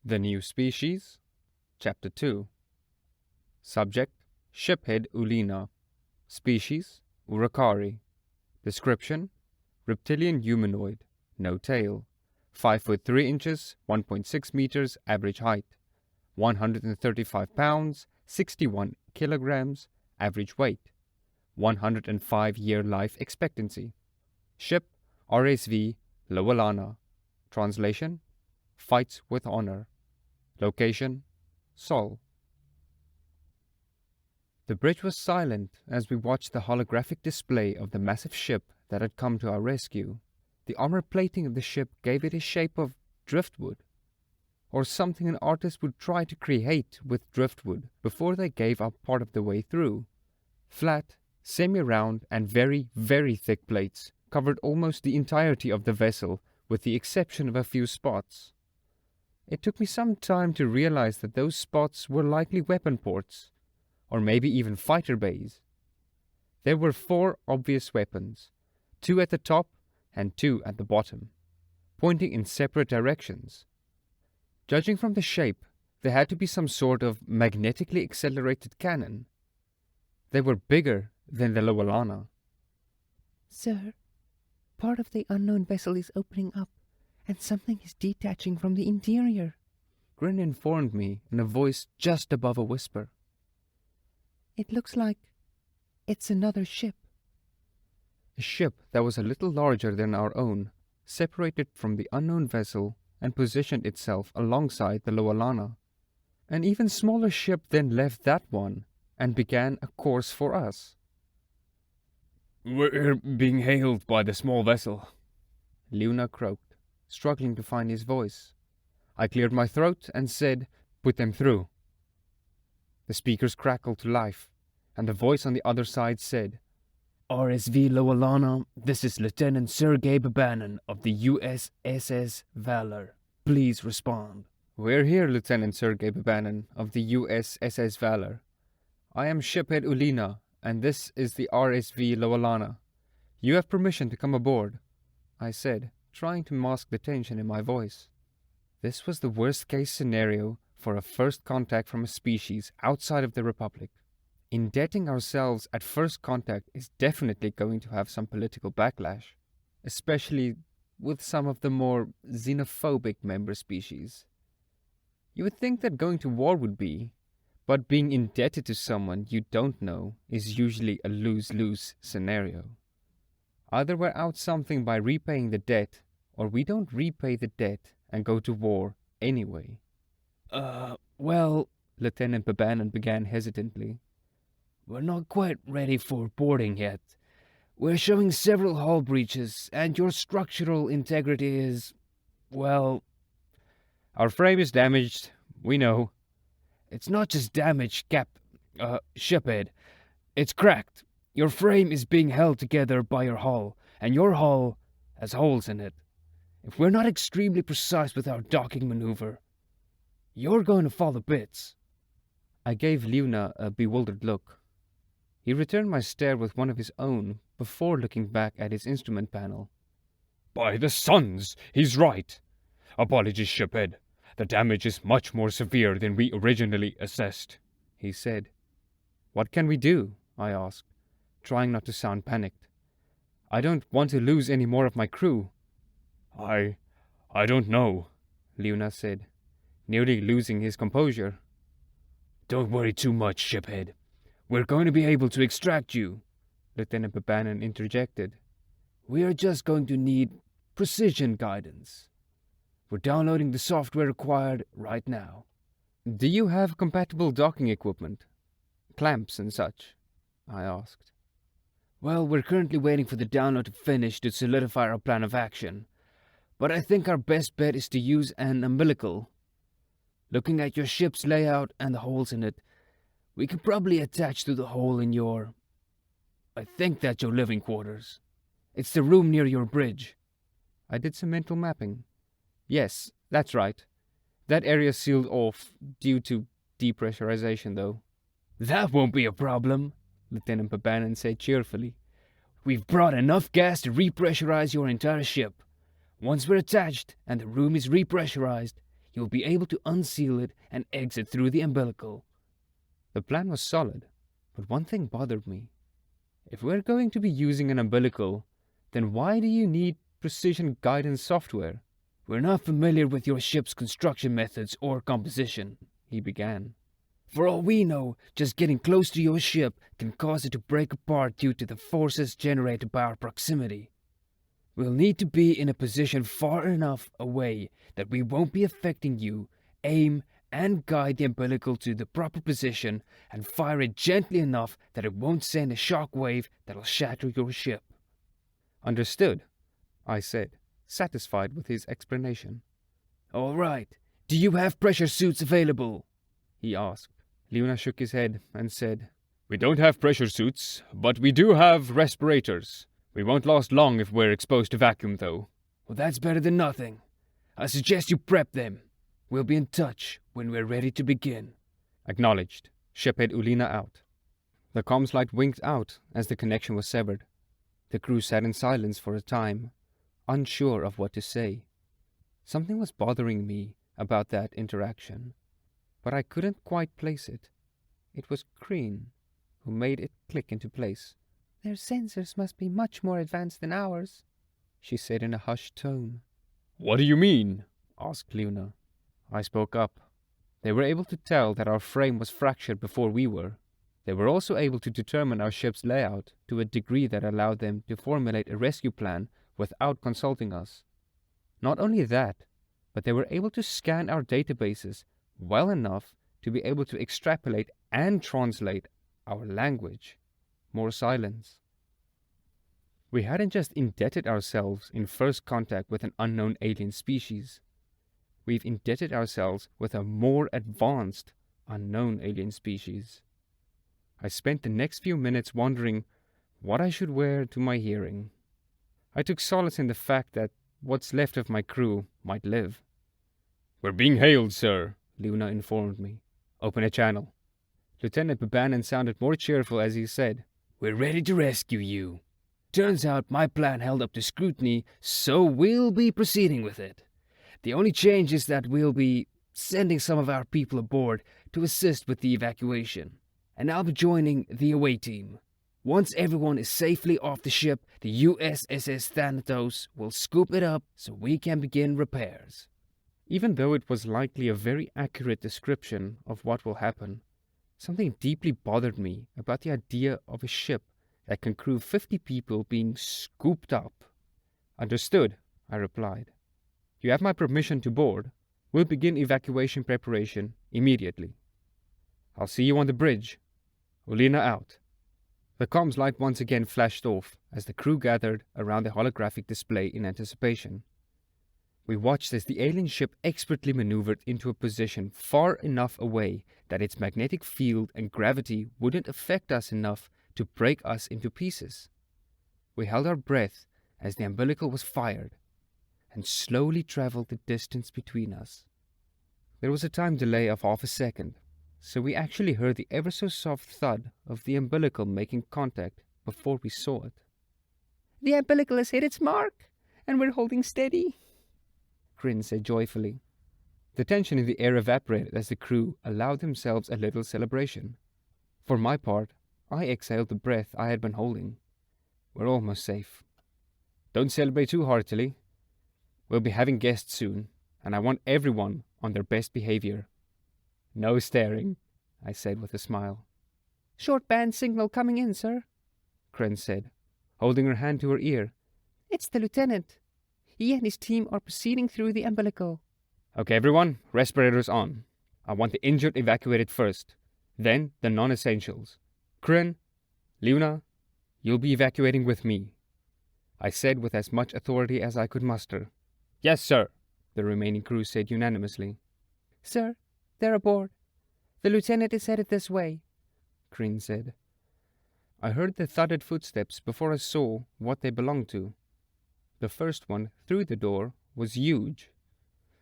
The New Species, Chapter 2. Subject, Shiphead Ulina. Species, Urakari. Description, reptilian humanoid, no tail. 5 foot 3 inches, 1.6 meters average height. 135 pounds, 61 kilograms average weight. 105-year life expectancy. Ship, RSV Lowalana. Translation, fights with honor. Location, Sol. The bridge was silent as we watched the holographic display of the massive ship that had come to our rescue. The armor plating of the ship gave it a shape of driftwood, or something an artist would try to create with driftwood before they gave up part of the way through. Flat, semi-round, and very, very thick plates covered almost the entirety of the vessel, with the exception of a few spots. It took me some time to realize that those spots were likely weapon ports, or maybe even fighter bays. There were 4 obvious weapons, 2 at the top and 2 at the bottom, pointing in separate directions. Judging from the shape, there had to be some sort of magnetically accelerated cannon. They were bigger than the Lowalana. Sir, part of the unknown vessel is opening up, and something is detaching from the interior, Grin informed me in a voice just above a whisper. It looks like it's another ship. A ship that was a little larger than our own separated from the unknown vessel and positioned itself alongside the Lowalana. An even smaller ship then left that one and began a course for us. "We're being hailed by the small vessel," Luna croaked, struggling to find his voice. I cleared my throat and said, "Put them through." The speakers crackled to life, and the voice on the other side said, "RSV Lowalana, this is Lieutenant Sergei Babanin of the USSS Valor. Please respond." "We're here, Lieutenant Sergei Babanin of the USSS Valor. I am Shiphead Ulina, and this is the RSV Lowalana. You have permission to come aboard," I said, trying to mask the tension in my voice. This was the worst-case scenario for a first contact from a species outside of the Republic. Indebting ourselves at first contact is definitely going to have some political backlash, especially with some of the more xenophobic member species. You would think that going to war would be, but being indebted to someone you don't know is usually a lose-lose scenario. Either we're out something by repaying the debt, or we don't repay the debt and go to war anyway. Well, Lieutenant Babanin began hesitantly. "We're not quite ready for boarding yet. We're showing several hull breaches, and your structural integrity is, well..." "Our frame is damaged, we know." "It's not just damaged, Shiphead. It's cracked. Your frame is being held together by your hull, and your hull has holes in it. If we're not extremely precise with our docking maneuver, you're going to fall to bits." I gave Luna a bewildered look. He returned my stare with one of his own before looking back at his instrument panel. "By the suns, he's right. Apologies, Shiphead. The damage is much more severe than we originally assessed," he said. "What can we do?" I asked, trying not to sound panicked. "I don't want to lose any more of my crew." I don't know," Luna said, nearly losing his composure. "Don't worry too much, Shiphead. We're going to be able to extract you," Lieutenant Babanin interjected. "We are just going to need precision guidance. We're downloading the software required right now." "Do you have compatible docking equipment? Clamps and such?" I asked. "Well, we're currently waiting for the download to finish to solidify our plan of action. But I think our best bet is to use an umbilical. Looking at your ship's layout and the holes in it, we can probably attach to the hole in your... I think that's your living quarters. It's the room near your bridge." I did some mental mapping. Yes, that's right. That area sealed off due to depressurization, though. "That won't be a problem," Lieutenant Babanin said cheerfully. "We've brought enough gas to repressurize your entire ship. Once we're attached and the room is repressurized, you'll be able to unseal it and exit through the umbilical. The plan was solid, but one thing bothered me. If we're going to be using an umbilical, then why do you need precision guidance software? We're not familiar with your ship's construction methods or composition, he began. For all we know, just getting close to your ship can cause it to break apart due to the forces generated by our proximity. We'll need to be in a position far enough away that we won't be affecting you, aim and guide the umbilical to the proper position, and fire it gently enough that it won't send a shock wave that'll shatter your ship. Understood, I said, satisfied with his explanation. All right. Do you have pressure suits available? He asked. Luna shook his head and said, We don't have pressure suits, but we do have respirators. We won't last long if we're exposed to vacuum, though. Well, that's better than nothing. I suggest you prep them. We'll be in touch when we're ready to begin. Acknowledged. Shiphead Ulina out. The comms light winked out as the connection was severed. The crew sat in silence for a time, unsure of what to say. Something was bothering me about that interaction, but I couldn't quite place it. It was Kreen who made it click into place. Their sensors must be much more advanced than ours, she said in a hushed tone. What do you mean? Asked Luna. I spoke up. They were able to tell that our frame was fractured before we were. They were also able to determine our ship's layout to a degree that allowed them to formulate a rescue plan without consulting us. Not only that, but they were able to scan our databases well enough to be able to extrapolate and translate our language. More silence. We hadn't just indebted ourselves in first contact with an unknown alien species. We've indebted ourselves with a more advanced, unknown alien species. I spent the next few minutes wondering what I should wear to my hearing. I took solace in the fact that what's left of my crew might live. We're being hailed, sir, Luna informed me. Open a channel. Lieutenant Babanan sounded more cheerful as he said, We're ready to rescue you. Turns out my plan held up to scrutiny, so we'll be proceeding with it. The only change is that we'll be sending some of our people aboard to assist with the evacuation, and I'll be joining the away team. Once everyone is safely off the ship, the USS Thanatos will scoop it up so we can begin repairs. Even though it was likely a very accurate description of what will happen, something deeply bothered me about the idea of a ship that can crew 50 people being scooped up. Understood, I replied. You have my permission to board. We'll begin evacuation preparation immediately. I'll see you on the bridge. Ulina out. The comms light once again flashed off as the crew gathered around the holographic display in anticipation. We watched as the alien ship expertly maneuvered into a position far enough away that its magnetic field and gravity wouldn't affect us enough to break us into pieces. We held our breath as the umbilical was fired and slowly traveled the distance between us. There was a time delay of half a second, so we actually heard the ever-so-soft thud of the umbilical making contact before we saw it. The umbilical has hit its mark, and we're holding steady, Kryn said joyfully. The tension in the air evaporated as the crew allowed themselves a little celebration. For my part, I exhaled the breath I had been holding. We're almost safe. Don't celebrate too heartily. We'll be having guests soon, and I want everyone on their best behavior. No staring, I said with a smile. Short band signal coming in, sir, Kryn said, holding her hand to her ear. It's the lieutenant. He and his team are proceeding through the umbilical. Okay, everyone, respirators on. I want the injured evacuated first, then the non-essentials. Kryn, Luna, you'll be evacuating with me, I said with as much authority as I could muster. Yes, sir, the remaining crew said unanimously. Sir, they're aboard. The lieutenant is headed this way, Kryn said. I heard the thudded footsteps before I saw what they belonged to. The first one through the door was huge.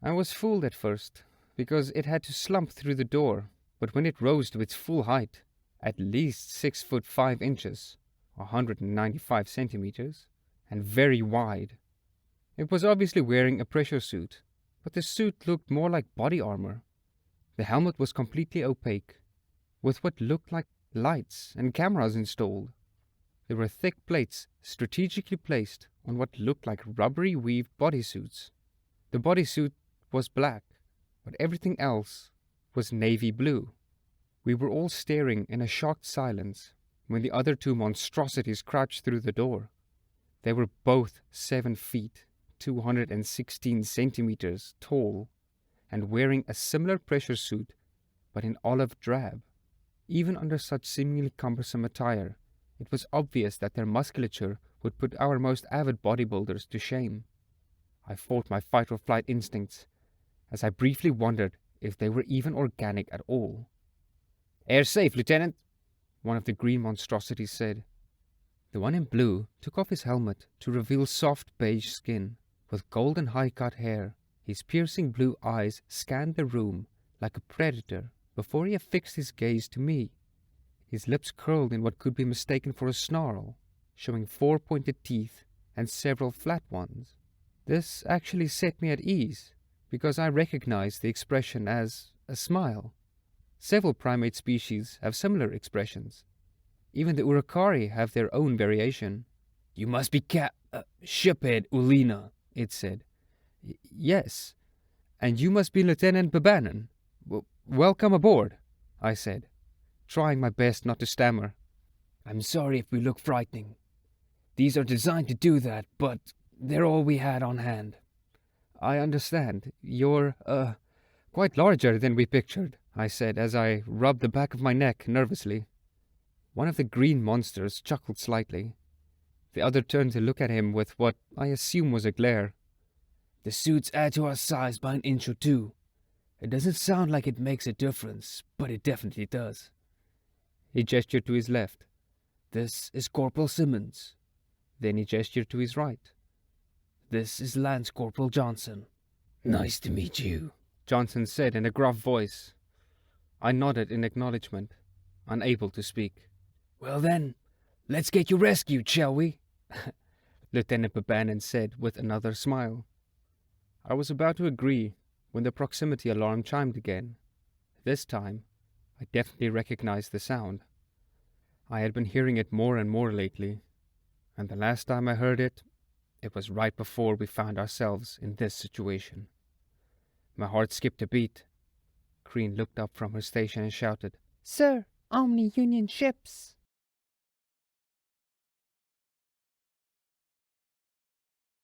I was fooled at first, because it had to slump through the door, but when it rose to its full height, at least 6 foot 5 inches, 195 centimeters, and very wide, it was obviously wearing a pressure suit, but the suit looked more like body armor. The helmet was completely opaque, with what looked like lights and cameras installed. There were thick plates strategically placed on what looked like rubbery weaved bodysuits. The bodysuit was black, but everything else was navy blue. We were all staring in a shocked silence when the other two monstrosities crouched through the door. They were both 7 feet, 216 centimeters tall, and wearing a similar pressure suit, but in olive drab. Even under such seemingly cumbersome attire, it was obvious that their musculature would put our most avid bodybuilders to shame. I fought my fight-or-flight instincts, as I briefly wondered if they were even organic at all. "Air safe, Lieutenant," one of the green monstrosities said. The one in blue took off his helmet to reveal soft beige skin, with golden high-cut hair. His piercing blue eyes scanned the room like a predator before he affixed his gaze to me. His lips curled in what could be mistaken for a snarl, showing 4 pointed teeth and several flat ones. This actually set me at ease, because I recognized the expression as a smile. Several primate species have similar expressions. Even the Urukhari have their own variation. "You must be Shiphead Ulina," it said. Yes, and you must be Lieutenant Babanan. Welcome aboard, I said, trying my best not to stammer. "I'm sorry if we look frightening. These are designed to do that, but they're all we had on hand." "I understand. You're, quite larger than we pictured," I said as I rubbed the back of my neck nervously. One of the green monsters chuckled slightly. The other turned to look at him with what I assume was a glare. "The suits add to our size by an inch or two. It doesn't sound like it makes a difference, but it definitely does." He gestured to his left. "This is Corporal Simmons." Then he gestured to his right. "This is Lance Corporal Johnson." "Nice to meet you," Johnson said in a gruff voice. I nodded in acknowledgement, unable to speak. "Well then, let's get you rescued, shall we?" Lieutenant Babanan said with another smile. I was about to agree when the proximity alarm chimed again. This time, I definitely recognized the sound. I had been hearing it more and more lately, and the last time I heard it, it was right before we found ourselves in this situation. My heart skipped a beat. Crean looked up from her station and shouted, "Sir, Omni Union ships!"